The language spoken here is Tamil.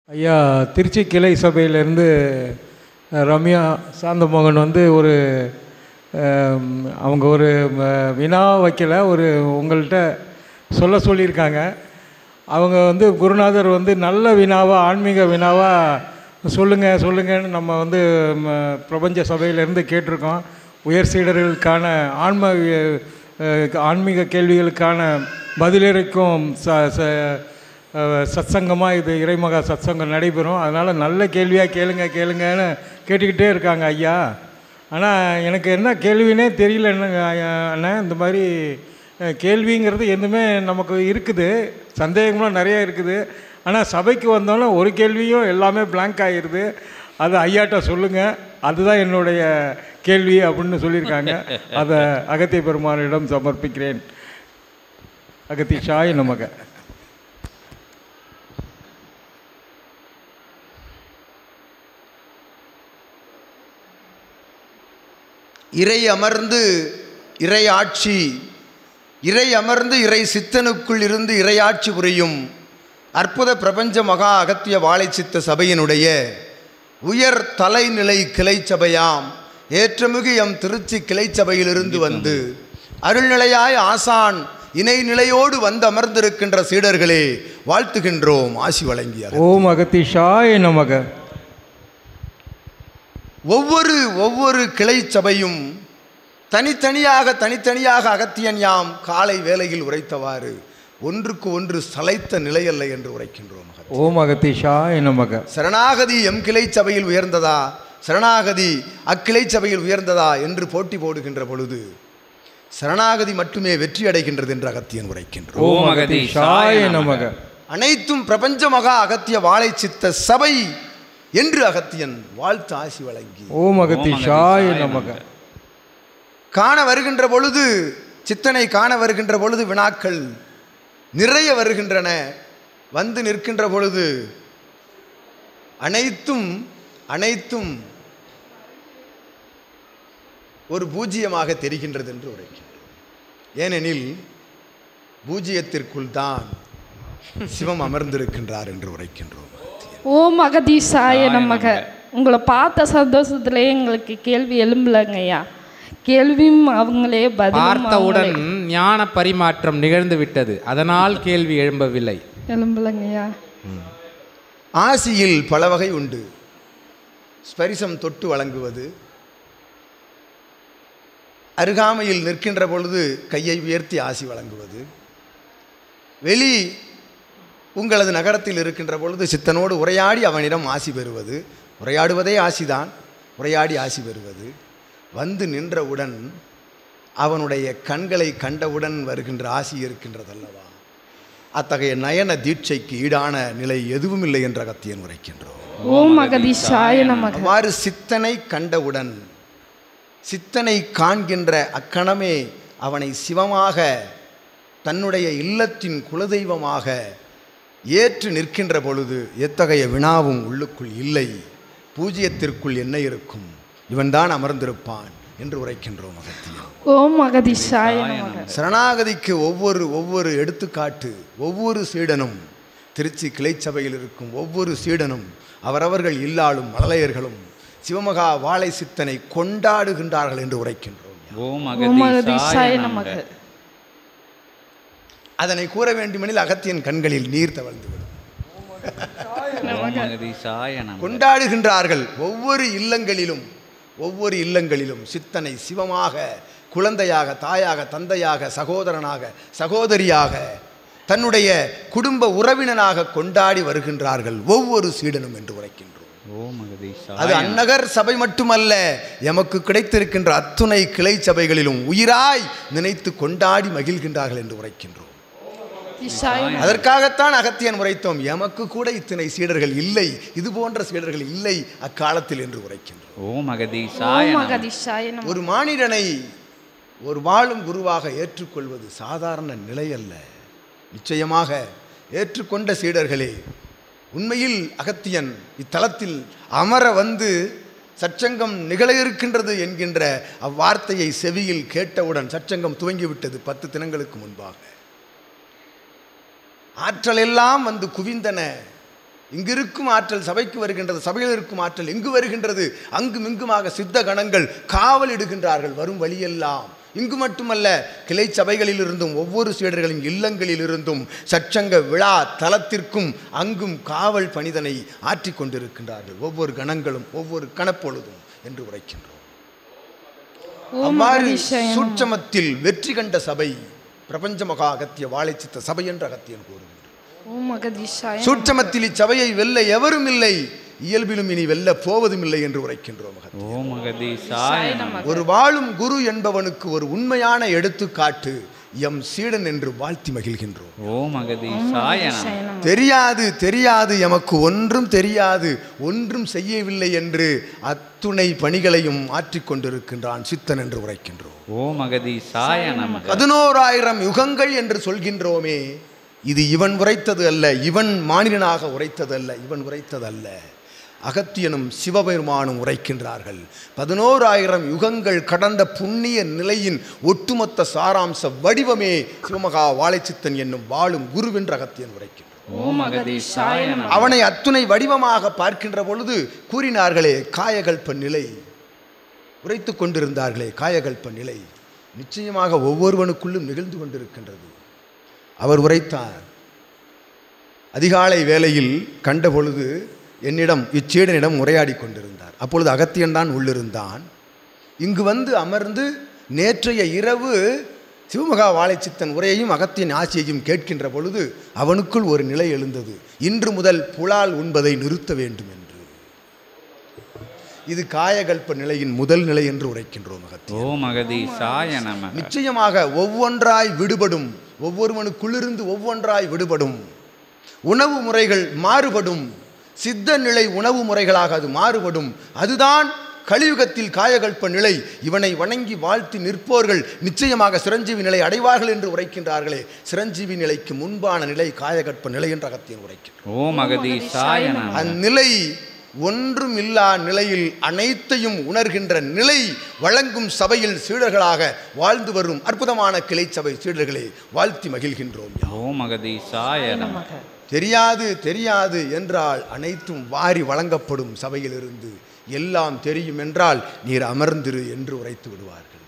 ஐயா, திருச்சி கிளை சபையிலேருந்து ரம்யா சாந்தமோகன் வந்து அவங்க ஒரு வினா வைக்கல, உங்கள்கிட்ட சொல்லியிருக்காங்க. அவங்க குருநாதர் நல்ல வினாவாக, ஆன்மீக வினாவாக சொல்லுங்கன்னு நம்ம பிரபஞ்ச சபையிலேருந்து கேட்டிருக்கோம். உயர் சீடர்களுக்கான ஆன்மீக கேள்விகளுக்கான பதிலளிக்கும் சத்சங்கமாக இது இறைமகா சத்சங்கம் நடைபெறும். அதனால் நல்ல கேள்வியாக கேளுங்கன்னு கேட்டுக்கிட்டே இருக்காங்க ஐயா. ஆனால் எனக்கு என்ன கேள்வினே தெரியல அண்ணா. இந்த மாதிரி கேள்விங்கிறது எதுவுமே நமக்கு இருக்குது, சந்தேகங்களும் நிறையா இருக்குது. ஆனால் சபைக்கு வந்தோன்னே ஒரு கேள்வியும் எல்லாமே பிளாங்க் ஆகிடுது. அது ஐயாட்ட சொல்லுங்கள், அதுதான் என்னுடைய கேள்வி அப்படின்னு சொல்லியிருக்காங்க. அதை அகத்திய பெருமானிடம் சமர்ப்பிக்கிறேன். அகத்தீஷாய நமக. இறை அமர்ந்து இறை ஆட்சி, இறை அமர்ந்து இறை சித்தனுக்குள் இருந்து இறையாட்சி புரியும் அற்புத பிரபஞ்ச மகா அகத்திய வாழைச்சித்த சபையினுடைய உயர் தலைநிலை கிளை சபையாம் ஏற்றமிகு எம் திருச்சி கிளை சபையிலிருந்து வந்து அருள்நிலையாய் ஆசான் இணைநிலையோடு வந்து அமர்ந்திருக்கின்ற சீடர்களே வாழ்த்துகின்றோம். ஆசி வழங்கிய ஓம் அகத்தீஷாய நமக. ஒவ்வொரு கிளை சபையும் தனித்தனியாக அகத்தியன் யாம் காலை வேளையில் உரைத்தவாறு ஒன்றுக்கு ஒன்று சளைத்த நிலையல்ல என்று உரைக்கின்றோம். ஓம் அகத்தீஷாய நமக. சரணாகதி எம் கிளை சபையில் உயர்ந்ததா, சரணாகதி அக்கிளை சபையில் உயர்ந்ததா என்று போட்டி போடுகின்ற பொழுது சரணாகதி மட்டுமே வெற்றி அடைகின்றது என்று அகத்தியன் உரைக்கின்றோம். ஓம் அகத்தீஷாய நமக. அனைத்தும் பிரபஞ்ச மகா அகத்திய வாழைச்சித்த சபை என்று அகத்தியன் வாழ்த்து ஆசி வழங்கி ஓம் அகத்தீஷாய நமக. காண வருகின்ற பொழுது, சித்தனை காண வருகின்ற பொழுது வினாக்கள் நிறைய வருகின்றன. வந்து நிற்கின்ற பொழுது அனைத்தும் ஒரு பூஜ்ஜியமாக தெரிகின்றது என்று உரைக்கின்றோம். ஏனெனில் பூஜ்ஜியத்திற்குள் தான் சிவம் அமர்ந்திருக்கின்றார் என்று உரைக்கின்றோம். ஓம் அகதீஷாய நமக. உங்களை பார்த்த சந்தோஷத்திலே எங்களுக்கு கேள்வி எழும்பலங்கய்யா. கேள்வியும் அவங்களே பார்த்தவுடன் ஞான பரிமாற்றம் நிகழ்ந்து விட்டது, அதனால் கேள்வி எழும்பலங்கய்யா. ஆசியில் பல வகை உண்டு. ஸ்பரிசம் தொட்டு வழங்குவது, அருகாமையில் நிற்கின்ற பொழுது கையை உயர்த்தி ஆசி வழங்குவது, வெளி உங்களது நகரத்தில் இருக்கின்ற பொழுது சித்தனோடு உரையாடி அவனிடம் ஆசி பெறுவது, உரையாடுவதே ஆசிதான், உரையாடி ஆசி பெறுவது, வந்து நின்றவுடன் அவனுடைய கண்களை கண்டவுடன் வருகின்ற ஆசி இருக்கின்றதல்லவா, அத்தகைய நயன தீட்சைக்கு ஈடான நிலை எதுவும் இல்லை என்ற அகத்தியன் உரைக்கின்றோம். ஓம் அகதீஷாய நமக. அவ்வாறு சித்தனை கண்டவுடன், சித்தனை காண்கின்ற அக்கணமே அவனை சிவமாக தன்னுடைய இல்லத்தின் குலதெய்வமாக ஏற்று நிற்கின்ற பொழுது எத்தகைய வினாவும் உள்ளுக்குள் இல்லை. பூஜ்ஜியத்திற்குள் என்ன இருக்கும், இவன்தான் அமர்ந்திருப்பான் என்று உரைக்கின்றோம் அகத்தியன். ஓம் அகதீஷாய நமக. சரணாகதிக்கு ஒவ்வொரு எடுத்துக்காட்டு, ஒவ்வொரு சீடனும், திருச்சி கிளை சபையில் இருக்கும் ஒவ்வொரு சீடனும் அவரவர்கள் இல்லாலும் மழலையர்களும் சிவமகா வாழை சித்தனை கொண்டாடுகின்றார்கள் என்று உரைக்கின்றோம். ஓம் அகதீஷாய நமக. அதனை கூற வேண்டுமெனில் அகத்தியன் கண்களில் நீர் தவழ்ந்துவிடும். கொண்டாடுகின்றார்கள். ஒவ்வொரு இல்லங்களிலும் சித்தனை சிவமாக, குழந்தையாக, தாயாக, தந்தையாக, சகோதரனாக, சகோதரியாக, தன்னுடைய குடும்ப உறவினனாக கொண்டாடி வருகின்றார்கள் ஒவ்வொரு சீடனும் என்று உரைக்கின்றோம். அது அந்நகர் சபை மட்டுமல்ல, எமக்கு கிடைத்திருக்கின்ற அத்துணை கிளை சபைகளிலும் உயிராய் நினைத்து கொண்டாடி மகிழ்கின்றார்கள் என்று உரைக்கின்றோம். அதற்காகத்தான் அகத்தியன் உரைத்தோம், எமக்கு கூட இத்தனை சீடர்கள் இல்லை, இது போன்ற சீடர்கள் இல்லை அக்காலத்தில் என்று உரைக்கின்றோம். ஒரு மானிடனை ஒரு வாழும் குருவாக ஏற்றுக்கொள்வது சாதாரண நிலை அல்ல. நிச்சயமாக ஏற்றுக்கொண்ட சீடர்களே, உண்மையில் அகத்தியன் இத்தலத்தில் அமர வந்து சச்சங்கம் நிகழ இருக்கின்றது என்கின்ற அவ்வார்த்தையை செவியில் கேட்டவுடன், சச்சங்கம் துவங்கிவிட்டது 10 தினங்களுக்கு முன்பாக, ஆற்றல் எல்லாம் வந்து குவிந்தன. இங்கிருக்கும் ஆற்றல் சபைக்கு வருகின்றது, சபையில் இருக்கும் ஆற்றல் எங்கு வருகின்றது? அங்கும் இங்குமாக சித்த கணங்கள் காவல் இடுகின்றார்கள் வரும் வழியெல்லாம். இங்கு மட்டுமல்ல, கிளை சபைகளிலிருந்தும் ஒவ்வொரு சீடர்களின் இல்லங்களிலிருந்தும் சற்சங்க விழா தலத்திற்கும் அங்கும் காவல் பணிதனை ஆற்றிக் கொண்டிருக்கின்றார்கள் ஒவ்வொரு கணங்களும் ஒவ்வொரு கணப்பொழுதும் என்று உரைக்கின்றோம். அவ்வாறு சூட்சமத்தில் வெற்றி கண்ட சபை பிரபஞ்ச மகா அகத்திய வாழைச்சித்த சபை என்று அகத்தியன் கூறுகின்றார். சூட்சமத்தில் இச்சபையை வெல்ல எவரும் இல்லை, இயல்பிலும் இனி வெல்ல போவதும் இல்லை என்று உரைக்கின்றோம். ஒரு வாழும் குரு என்பவனுக்கு ஒரு உண்மையான எடுத்துக்காட்டு எம் சீடன் என்று வாழ்த்தி மகிழ்கின்றோம். தெரியாது தெரியாது எமக்கு ஒன்றும் தெரியாது, ஒன்றும் செய்யவில்லை என்று அத்துணை பணிகளையும் ஆற்றிக் கொண்டிருக்கின்றான் சித்தன் என்று உரைக்கின்றோம். 11,000 யுகங்கள் என்று சொல்கின்றோமே, இது இவன் உரைத்தது அல்ல, இவன் மானிடனாக உரைத்தது அல்ல, இவன் உரைத்தது அல்ல, அகத்தியனும் சிவபெருமானும் உரைக்கின்றார்கள். 11,000 யுகங்கள் கடந்த புண்ணிய நிலையின் ஒட்டுமொத்த சாராம்ச வடிவமே சிவமகா வாழைச்சித்தன் என்னும் வாழும் குருவென்று அகத்தியன் உரைக்கின்றான். அவனை அத்துணை வடிவமாக பார்க்கின்ற பொழுது கூறினார்களே காயகல்ப நிலை, உரைத்து கொண்டிருந்தார்களே காயகல்ப நிலை நிச்சயமாக ஒவ்வொருவனுக்குள்ளும் நிகழ்ந்து கொண்டிருக்கின்றது. அவர் உரைத்தார், அதிகாலை வேளையில் கண்ட பொழுது என்னிடம் இச்சீடனிடம் உரையாடி கொண்டிருந்தார். அப்பொழுது அகத்தியன் தான் உள்ளிருந்தான். இங்கு வந்து அமர்ந்து நேற்றைய இரவு சிவமகா வாழைச்சித்தன் உரையையும் அகத்தியன் ஆசியையும் கேட்கின்ற பொழுது அவனுக்குள் ஒரு நிலை எழுந்தது, இன்று முதல் புலால் உண்பதை நிறுத்த வேண்டும் என்று. இது காயகல்ப நிலையின் முதல் நிலை என்று உரைக்கின்றோம். நிச்சயமாக ஒவ்வொன்றாய் விடுபடும், ஒவ்வொருவனுக்குள்ளிருந்து ஒவ்வொன்றாய் விடுபடும். உணவு முறைகள் மாறுபடும், சித்த நிலை உணவு முறைகளாக அது மாறுபடும். அதுதான் கலியுகத்தில் காயகல்ப நிலை. இவனை வணங்கி வாழ்த்தி நிற்போர்கள் நிச்சயமாக சிரஞ்சீவி நிலை அடைவார்கள் என்று உரைக்கின்றார்களே, சிரஞ்சீவி நிலைக்கு முன்பான நிலை காயகல்ப நிலை என்று அகத்தியன் உரைக்கின்றார். அந்நிலை ஒன்றும் இல்லா நிலையில் அனைத்தையும் உணர்கின்ற நிலை வழங்கும் சபையில் சீடர்களாக வாழ்ந்து வரும் அற்புதமான கிளை சபை சீடர்களை வாழ்த்தி மகிழ்கின்றோம். தெரியாது தெரியாது என்றால் அனைத்தும் வாரி வழங்கப்படும் சபையிலிருந்து. எல்லாம் தெரியும் என்றால் நீர் அமர்ந்திரு என்று உரைத்து விடுவார்கள்.